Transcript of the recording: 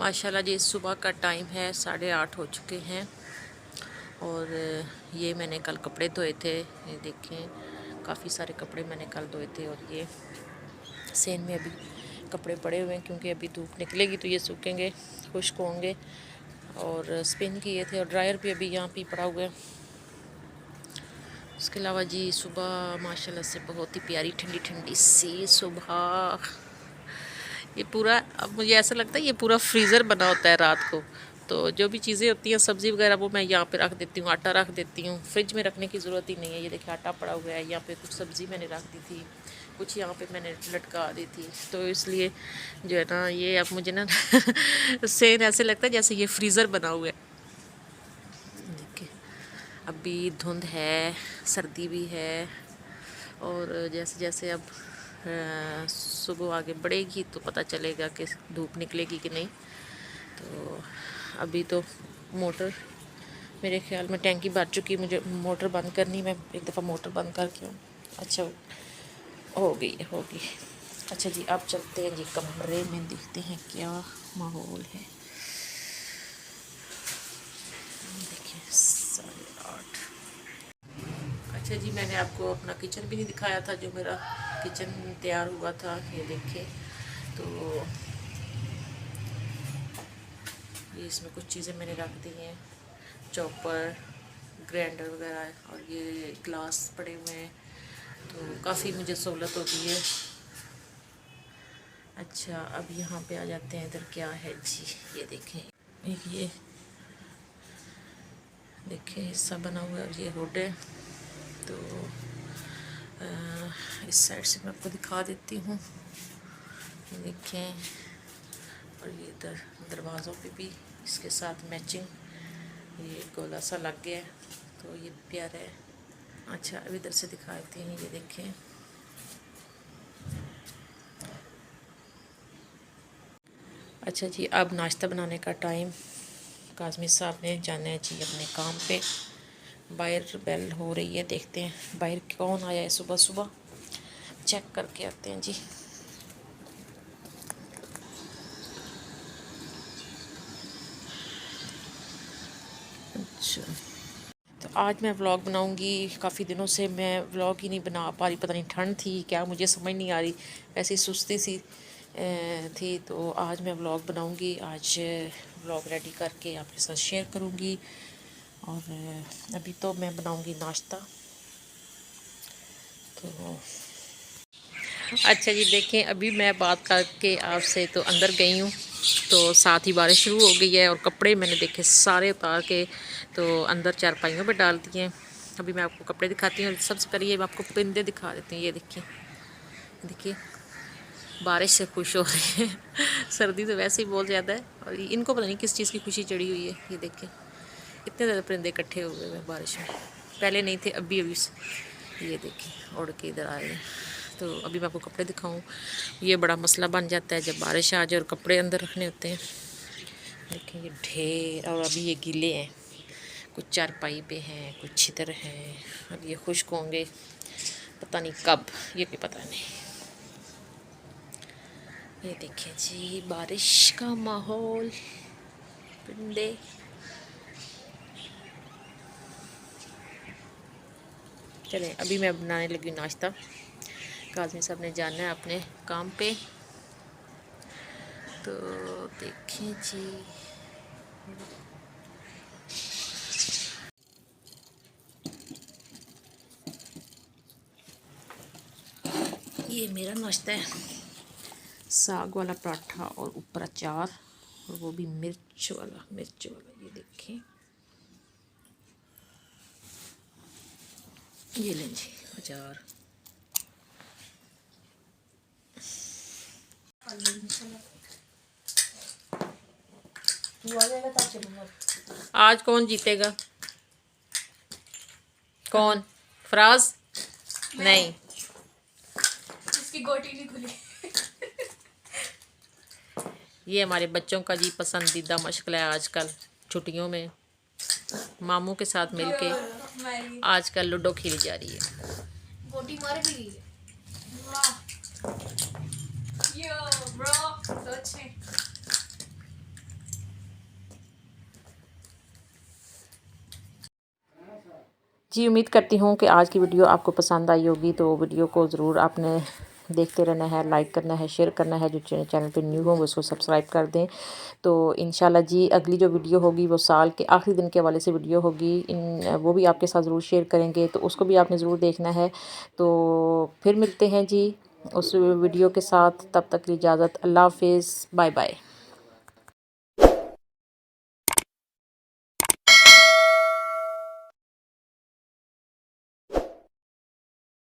माशाल्लाह जी सुबह का टाइम है, 8:30 हो चुके हैं। और ये मैंने कल कपड़े धोए थे, ये देखें काफ़ी सारे कपड़े मैंने कल धोए थे। और ये सेन में अभी कपड़े पड़े हुए हैं क्योंकि अभी धूप निकलेगी तो ये सूखेंगे, खुश्क होंगे। और स्पिन किए थे और ड्रायर भी अभी यहाँ पे पड़ा हुआ है। उसके अलावा जी सुबह माशाल्लाह से बहुत ही प्यारी ठंडी ठंडी सी सुबह। ये पूरा, अब मुझे ऐसा लगता है ये पूरा फ्रीज़र बना होता है रात को। तो जो भी चीज़ें होती हैं सब्ज़ी वगैरह वो मैं यहाँ पे रख देती हूँ, आटा रख देती हूँ। फ्रिज में रखने की ज़रूरत ही नहीं है। ये देखिए आटा पड़ा हुआ है, यहाँ पे कुछ सब्ज़ी मैंने रख दी थी, कुछ यहाँ पे मैंने लटका दी थी। तो इसलिए जो है ना ये अब मुझे ना सेम ऐसे लगता है जैसे ये फ्रीज़र बना हुआ है। देखिए अभी धुंध है, सर्दी भी है। और जैसे जैसे अब सुबह आगे बढ़ेगी तो पता चलेगा कि धूप निकलेगी कि नहीं। तो अभी तो मोटर मेरे ख्याल में टैंकी भर चुकी, मुझे मोटर बंद करनी, मैं एक दफ़ा मोटर बंद करके हूँ। अच्छा हो गई। अच्छा जी अब चलते हैं जी कमरे में, देखते हैं क्या माहौल है। देखिए 8:30। अच्छा जी मैंने आपको अपना किचन भी नहीं दिखाया था, जो मेरा किचन तैयार हुआ था। ये देखिए तो ये इसमें कुछ चीज़ें मैंने रख दी हैं, चॉपर, ग्राइंडर वगैरह, और ये ग्लास पड़े हुए हैं। तो काफ़ी मुझे सहूलत होती है। अच्छा अब यहाँ पे आ जाते हैं, इधर क्या है जी, ये देखें एक ये देखें हिस्सा बना हुआ है, ये रोड है। तो इस साइड से मैं आपको दिखा देती हूँ, देखें। और ये इधर दरवाज़ों पे भी इसके साथ मैचिंग ये गोला सा लग गया है, तो ये प्यारा है। अच्छा अब इधर से दिखा देती हैं, ये देखें। अच्छा जी अब नाश्ता बनाने का टाइम, काज़मी साहब ने जाना है जी अपने काम पे। बाहर बेल हो रही है, देखते हैं बाहर कौन आया है सुबह सुबह, चेक करके आते हैं जी। अच्छा तो आज मैं व्लॉग बनाऊंगी। काफ़ी दिनों से मैं व्लॉग ही नहीं बना पा रही, पता नहीं ठंड थी क्या, मुझे समझ नहीं आ रही, ऐसी सुस्ती सी थी। तो आज मैं व्लॉग बनाऊंगी, आज व्लॉग रेडी करके आपके साथ शेयर करूंगी। और अभी तो मैं बनाऊंगी नाश्ता। तो अच्छा जी देखें अभी मैं बात करके आपसे तो अंदर गई हूँ, तो साथ ही बारिश शुरू हो गई है। और कपड़े मैंने देखे सारे उतार के तो अंदर चारपाइयों पे डाल दिए। अभी मैं आपको कपड़े दिखाती हूँ। सबसे पहले ये मैं आपको परिंदे दिखा देती हूँ। ये देखिए बारिश से खुश हो रहे हैं। सर्दी तो वैसे ही बहुत ज़्यादा है और इनको पता नहीं किस चीज़ की खुशी चढ़ी हुई है। ये देखिए इतने ज़्यादा परिंदे इकट्ठे हुए हैं बारिश में, पहले नहीं थे अभी ये देखिए उड़ के इधर आए हैं। तो अभी मैं आपको कपड़े दिखाऊं, ये बड़ा मसला बन जाता है जब बारिश आ जाए और कपड़े अंदर रखने होते हैं। देखिए ये ढेर, और अभी ये गीले हैं, कुछ चारपाई पे हैं, कुछ इधर हैं। अब ये खुश्क होंगे पता नहीं कब, ये भी पता नहीं। ये देखिए जी बारिश का माहौल, परिंदे। चलें अभी मैं बनाने लगी नाश्ता। काज़मी साहब ने जाना है अपने काम पे, तो देखें जी। ये मेरा नाश्ता है, साग वाला पराठा और ऊपर अचार, और वो भी मिर्च वाला। ये देखें, ये लें जी अचार। आज कौन जीतेगा? कौन? फराज? नहीं, इसकी गोटी नहीं खुली। ये हमारे बच्चों का जी पसंदीदा मशगला है आजकल छुट्टियों में, मामू के साथ मिलके आजकल लूडो खेली जा रही है। गोटी मार भी गई है। वाह यो ब्रो, तो अच्छे। जी उम्मीद करती हूँ कि आज की वीडियो आपको पसंद आई होगी। तो वीडियो को ज़रूर आपने देखते रहना है, लाइक करना है, शेयर करना है। जो चैनल पे न्यू हो वो उसको सब्सक्राइब कर दें। तो इंशाल्लाह जी अगली जो वीडियो होगी वो साल के आखिरी दिन के हवाले से वीडियो होगी। वो भी आपके साथ ज़रूर शेयर करेंगे, तो उसको भी आपने ज़रूर देखना है। तो फिर मिलते हैं जी उस वीडियो के साथ। तब तक की इजाज़त। अल्लाह हाफिज़, बाय बाय।